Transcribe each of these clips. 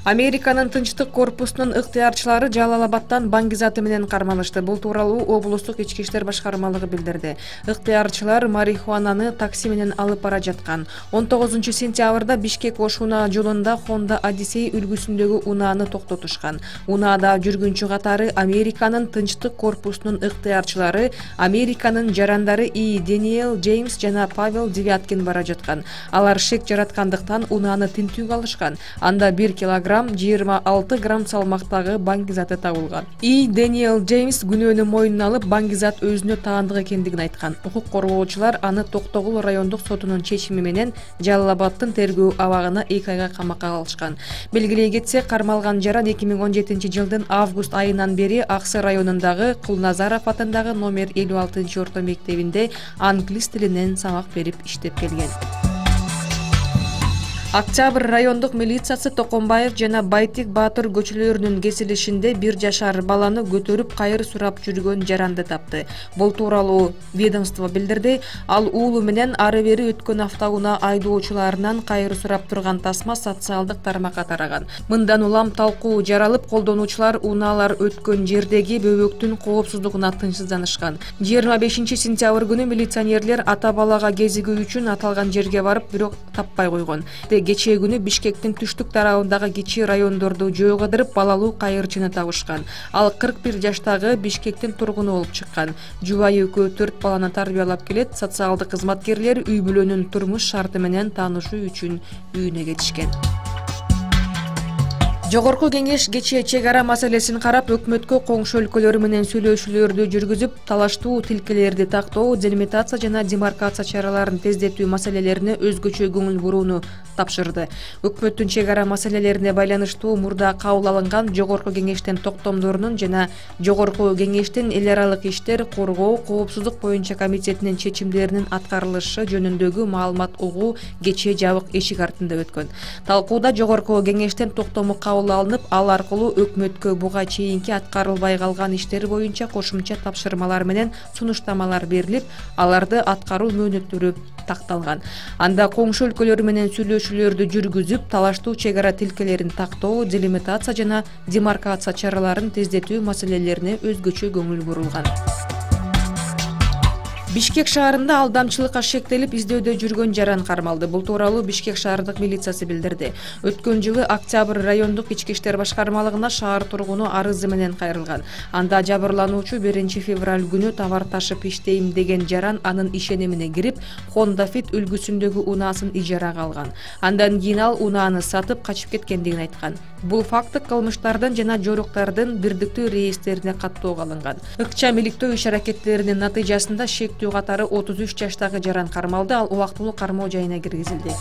Американын Тынчтык корпусунун ыктыярчылары Жалал-Абадтан баңгизаты менен кармалышты. Бул тууралуу облустук ички иштер башкармалыгы билдирди. Ыктыярчылар марихуананы такси менен алып бара жаткан. 19-сентябрда Бишкек-Ош-Унаа жолунда Honda Odyssey үлгүсүндөгү унааны токтотушкан. Унаада жүргүнчү катары Американын Тынчтык корпусунун ыктыярчылары, Американын жарандары И. Дэниел Джеймс жана Павел Девяткин бара жаткан. Алар шек жараткандыктан унааны тинтүүгө алышкан. Анда 1 килограмм 26 грамм салмактагы баңгизаты табылган. И. Дэниел Джеймс күнөөнү мойнуна алып, баңгизат өзүнө таандык экендигин айткан. Укук коргоочулар аны Токтогул райондук сотунун чечими менен Жалал-Абадтын тергөө абагына 2 айга камакка алышкан. Белгилей кетсек, кармалган жаран 2017-жылдын август айынан бери Аксы районундагы Кулназаров атындагы номер 56-орто мектебинде англис тилинен сабак берип иштеп келген. Октябрь райондук милициясы Токомбаев жана Байтик Баатыр көчөлөрүнүн кесилишинде 1 жашар баланы көтөрүп кайыр сурап жүргөн жаранды тапты. Бул тууралуу ведомство билдирди. Ал уулу менен ары бери өткөн автоунаа айдоочуларынан кайыр сурап турган тасма социалдык тармакка тараган. Мындан улам талкуу жаралып, колдонуучулар унаалар өткөн жердеги бөбөктүн коопсуздугуна тынчсызданышкан. 25 сентябрь күнү милиционерлер ата балага кезигүү үчүн аталган жерге барып, бирок таппай койгон. Кечээ күнү Бишкектин түштүк тарабындагы кичи райондорду жөө кыдырып, балалуу кайырчыны табышкан. Ал 41 жаштагы Бишкектин тургуну болуп чыккан. Жубайы экөө 4 баланы тарбиялап келет. Социалдык кызматкерлер үй бүлөнүн турмуш шарты менен таанышуу үчүн үйүнө кетишкен. Жогорку кеңеш кечээ чек ара маселесин карап, өкмөткө коңшу өлкөлөр менен сүйлөшүүлөрдү жүргүзүп, талаштуу тилкелерди тактоо, делимитация жана демаркация чараларын тездетүү маселелерине өзгөчө көңүл бурууну тапшырды. Өкмөттүн чек ара маселелерине байланыштуу мурда кабыл алынган Жогорку кеңештин токтомдорунун жана Жогорку кеңештин эл аралык иштер, коргоо, коопсуздук боюнча комитетинин чечимдеринин аткарылышы жөнүндөгү маалымат угуу кечээ жабык эшик артында өткөн. Талкууда Жогорку кеңештин токтому алынып, ал аркылуу өкмөткө буга чейинки аткарылбай калган иштер боюнча кошумча тапшырмалар менен сунуштамалар берилип, аларды аткаруу мөөнөттөрү такталган. Анда коңшу өлкөлөр менен сүйлөшүүлөрдү жүргүзүп, талаштуу чек ара тилкелерин тактоо, делимитация жана демаркация чараларын тездетүү маселелерине өзгөчө көңүл бурулган. Бишкек шаарында алдамчылыкка шектелип издөөдө жүргөн жаран кармалды. Бул тууралуу Бишкек шаардык милициясы билдирди. Өткөн жылы Октябрь райондук ички иштер башкармалыгына шаар тургуну арызы менен кайрылган. Анда жабырлануучу 1 февраль күнү товар ташып иштейм деген жаран анын ишенимине кирип, Honda Fit үлгүсүндөгү унаасын ижарага алган. Андан кийин ал унааны сатып качып кеткендигин айткан. Бул факт кылмыштардын жана жоруктардын бирдиктүү реестрине каттоого алынган. Ыкчам иликтөө иш-аракеттеринин натыйжасында шектүү катары 33 жаштагы жаран кармалды, ал убактылуу кармоо жайына киргизилди.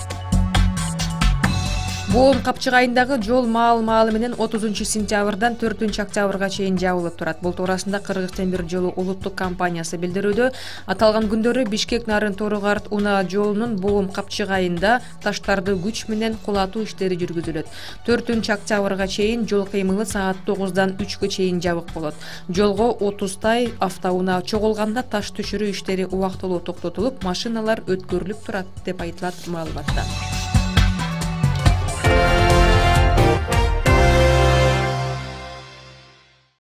Боом капчыгайындагы жол маал-маалы менен 30 сентябрдан 4 октябрга чейин жабылып турат. Бул туурасында Кыргыз темир жолу улуттук компаниясы билдирүүдө. Аталган күндөрү Бишкек Нарын-Торугарт унаа жолунун Боом капчыгайында таштарды күч менен кулатуу иштери жүргүзүлөт. 4 октябрга чейин жол кыймылы саат 9-дан 3-кө чейин жабык болот. Жолго 30 автоунаа чогулганда таш түшүрүү иштери убактылуу токтотулуп, машиналар өткөрүлүп турат деп айтылат маалыматта.